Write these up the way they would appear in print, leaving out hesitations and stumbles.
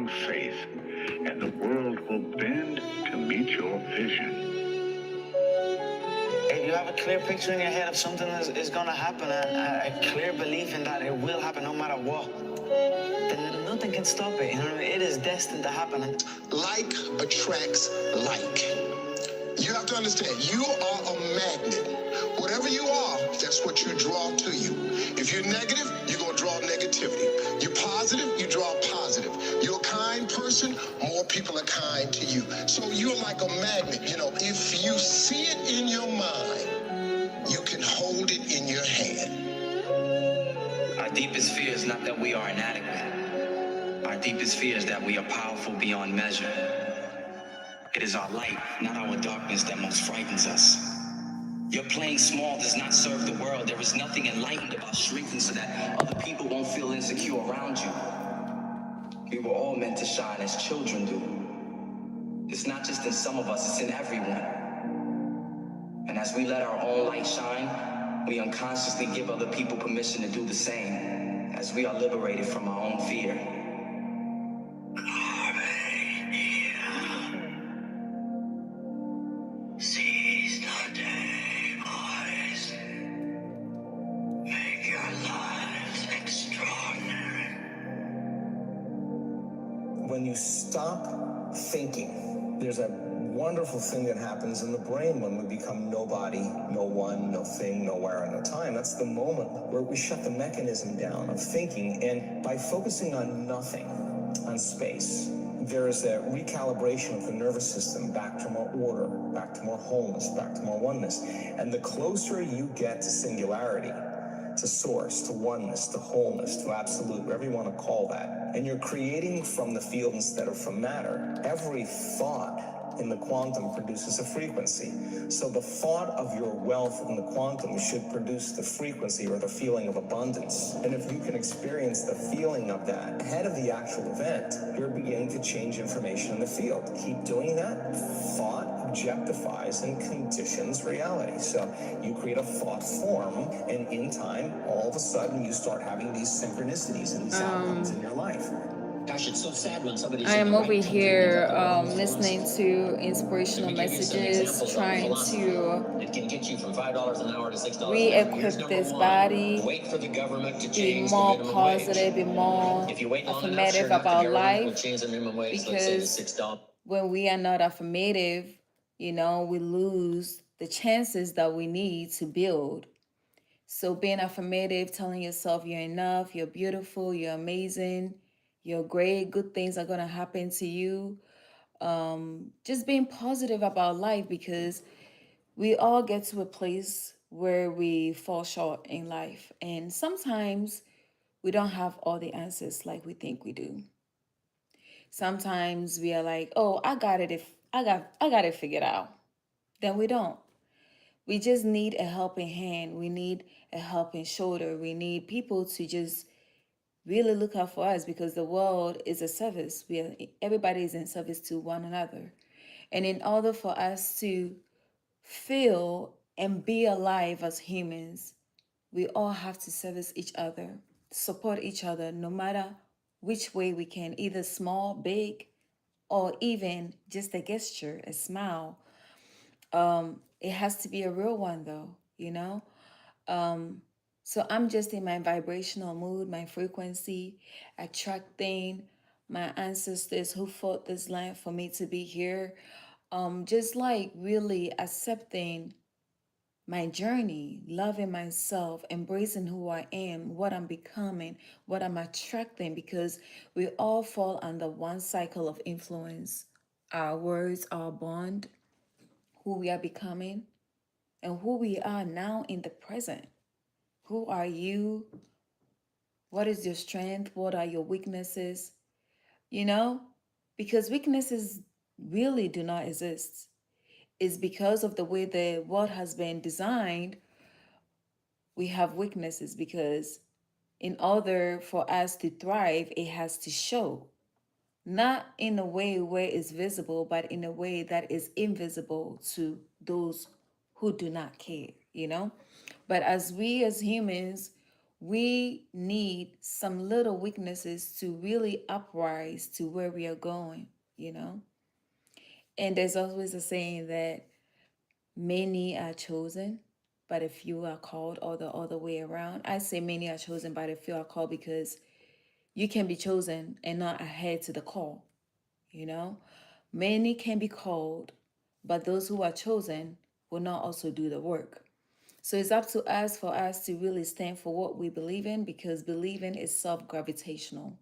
strong faith, and the world will bend to meet your vision. If you have a clear picture in your head of something is going to happen, a clear belief in that it will happen no matter what, then nothing can stop it. You know what I mean? It is destined to happen. Like attracts like. You have to understand, you are a magnet. Whatever you are, that's what you draw to you. If you're negative, you're going to draw negativity. You're positive, you draw positive. You're a kind person, more people are kind to you. So you're like a magnet. You know, if you see it in your mind, you can hold it in your hand. Our deepest fear is not that we are inadequate. Our deepest fear is that we are powerful beyond measure. It is our light, not our darkness, that most frightens us. Your playing small does not serve the world. There is nothing enlightened about shrinking so that other people won't feel insecure around you. We were all meant to shine as children do. It's not just in some of us, it's in everyone. And as we let our own light shine, we unconsciously give other people permission to do the same, as we are liberated from our own fear. Seize the day, boys. Make your lives extraordinary. When you stop thinking, there's a wonderful thing that happens in the brain when we become nobody, no one, no thing, nowhere, no time. That's the moment where we shut the mechanism down of thinking, and by focusing on nothing, on space, there is a recalibration of the nervous system back to more order, back to more wholeness, back to more oneness. And the closer you get to singularity, to source, to oneness, to wholeness, to absolute, whatever you want to call that, and you're creating from the field instead of from matter, every thought in the quantum produces a frequency. So the thought of your wealth in the quantum should produce the frequency or the feeling of abundance. And if you can experience the feeling of that ahead of the actual event, you're beginning to change information in the field. Keep doing that. Thought objectifies and conditions reality. So you create a thought form, and in time, all of a sudden, you start having these synchronicities and these outcomes in your life. Gosh, it's so sad when somebody. I am over here listening to inspirational messages, trying to it can get you from $5 an hour to $6 re-equip this body, wait for the government to be change more the minimum positive, wage. be more If you wait long enough, affirmative sure enough, the about government will life. change the minimum wage, let's say to $6. When we are not affirmative, you know, we lose the chances that we need to build. So being affirmative, telling yourself you're enough, you're beautiful, you're amazing, you're great, good things are going to happen to you. Just being positive about life, because we all get to a place where we fall short in life. And sometimes we don't have all the answers like we think we do. Sometimes we are like, oh, I got it if I got it figured out. Then we don't. We just need a helping hand. We need a helping shoulder. We need people to just really look out for us, because the world is a service. Everybody is in service to one another. And in order for us to feel and be alive as humans, we all have to service each other, support each other, no matter which way we can, either small, big, or even just a gesture, a smile. It has to be a real one though, you know? So I'm just in my vibrational mood, my frequency, attracting my ancestors who fought this land for me to be here. Just like really accepting my journey, loving myself, embracing who I am, what I'm becoming, what I'm attracting, because we all fall under one cycle of influence. Our words, our bond, who we are becoming, and who we are now in the present. Who are you? What is your strength? What are your weaknesses? You know, because weaknesses really do not exist. It's because of the way the world has been designed, we have weaknesses, because in order for us to thrive, it has to show. Not in a way where it's visible, but in a way that is invisible to those who do not care, you know? But as we as humans, We need some little weaknesses to really uprise to where we are going, you know? And there's always a saying that many are chosen, but a few are called, or the other way around. I say many are chosen, but a few are called because you can be chosen and not ahead to the call, you know? Many can be called, but those who are chosen will not also do the work. So it's up to us for us to really stand for what we believe in, because believing is self gravitational.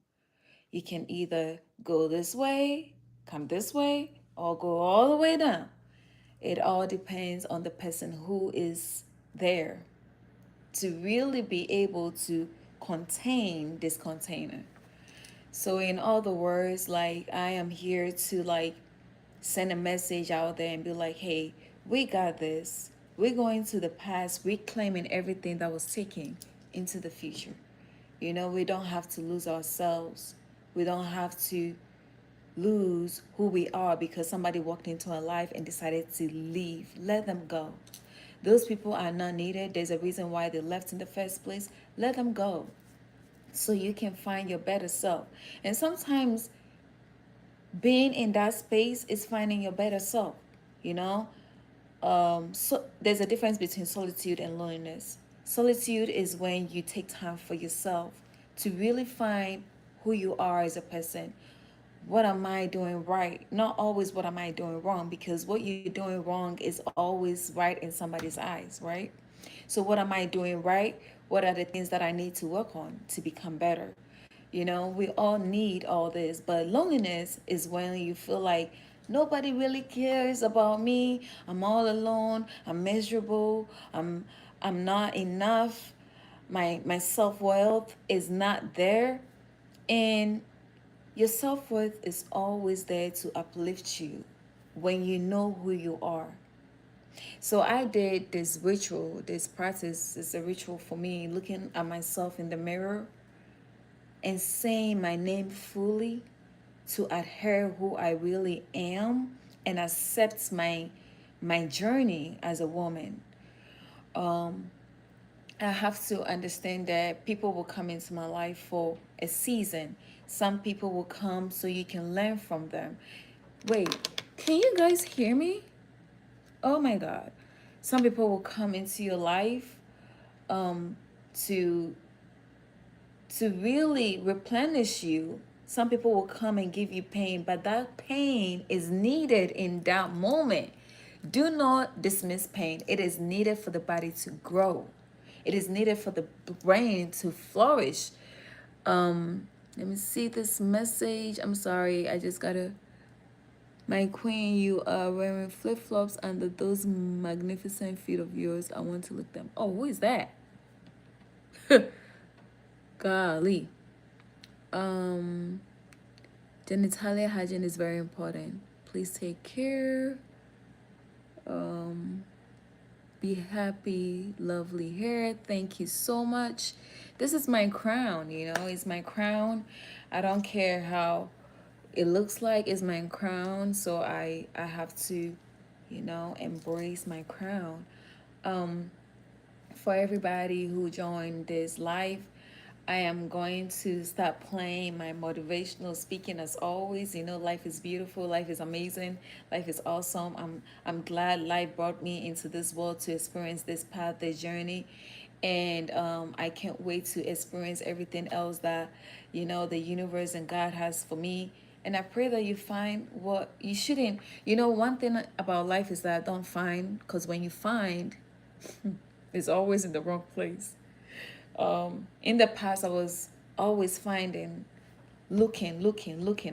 You can either go this way, come this way, or go all the way down. It all depends on the person who is there to really be able to contain this container. So in other words, like, I am here to like send a message out there and be like, hey, we got this. We're going to the past, reclaiming everything that was taken into the future. You know, we don't have to lose ourselves. We don't have to lose who we are because somebody walked into our life and decided to leave. Let them go. Those people are not needed. There's a reason why they left in the first place. Let them go so you can find your better self. And sometimes being in that space is finding your better self, you know? So there's a difference between solitude and loneliness. Solitude is when you take time for yourself to really find who you are as a person. What am I doing right? Not always what am I doing wrong, because what you're doing wrong is always right in somebody's eyes, right? So what am I doing right? What are the things that I need to work on to become better? You know, we all need all this, but loneliness is when you feel like nobody really cares about me. I'm all alone. I'm miserable. I'm not enough. My self-worth is not there. And your self-worth is always there to uplift you when you know who you are. So I did this ritual, this practice is a ritual for me, looking at myself in the mirror and saying my name fully to adhere who I really am and accept my journey as a woman. I have to understand that people will come into my life for a season. Some people will come so you can learn from them. Wait, can you guys hear me? Oh my God. Some people will come into your life um, to really replenish you. Some people will come and give you pain, but that pain is needed in that moment. Do not dismiss pain. It is needed for the body to grow. It is needed for the brain to flourish. Let me see this message. I'm sorry, I just gotta. My queen, you are wearing flip-flops under those magnificent feet of yours. I want to look them. Oh, who is that? Golly. Um, Genitalia hygiene is very important. Please take care. Um, be happy, lovely hair. Thank you so much. This is my crown, you know, it's my crown. I don't care how it looks like, it's my crown. So I have to, you know, embrace my crown. For everybody who joined this live, I am going to start playing my motivational speaking as always. You know, life is beautiful, life is amazing, life is awesome. I'm glad life brought me into this world to experience this path, this journey. And I can't wait to experience everything else that, you know, the universe and God has for me. And I pray that you find what you shouldn't. You know, one thing about life is that don't find, because when you find, it's always in the wrong place. In the past, I was always finding, looking.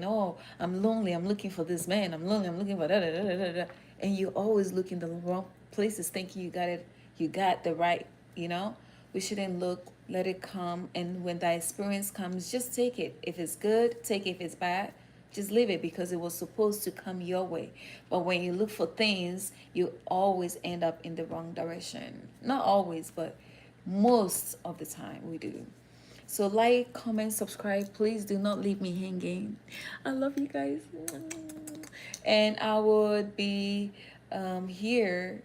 Oh, I'm lonely. I'm looking for this man. I'm lonely. I'm looking for da da da da da. And you always look in the wrong places, thinking you got it. You got the right. You know, we shouldn't look. Let it come. And when that experience comes, just take it. If it's good, take it. If it's bad, just leave it, because it was supposed to come your way. But when you look for things, you always end up in the wrong direction. Not always, but most of the time we do. So like, comment, subscribe. Please do not leave me hanging. I love you guys. And I would be here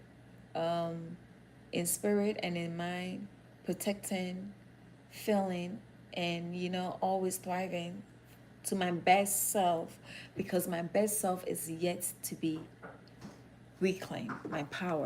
in spirit and in mind, protecting, feeling and, always thriving to my best self, because my best self is yet to be reclaimed. My power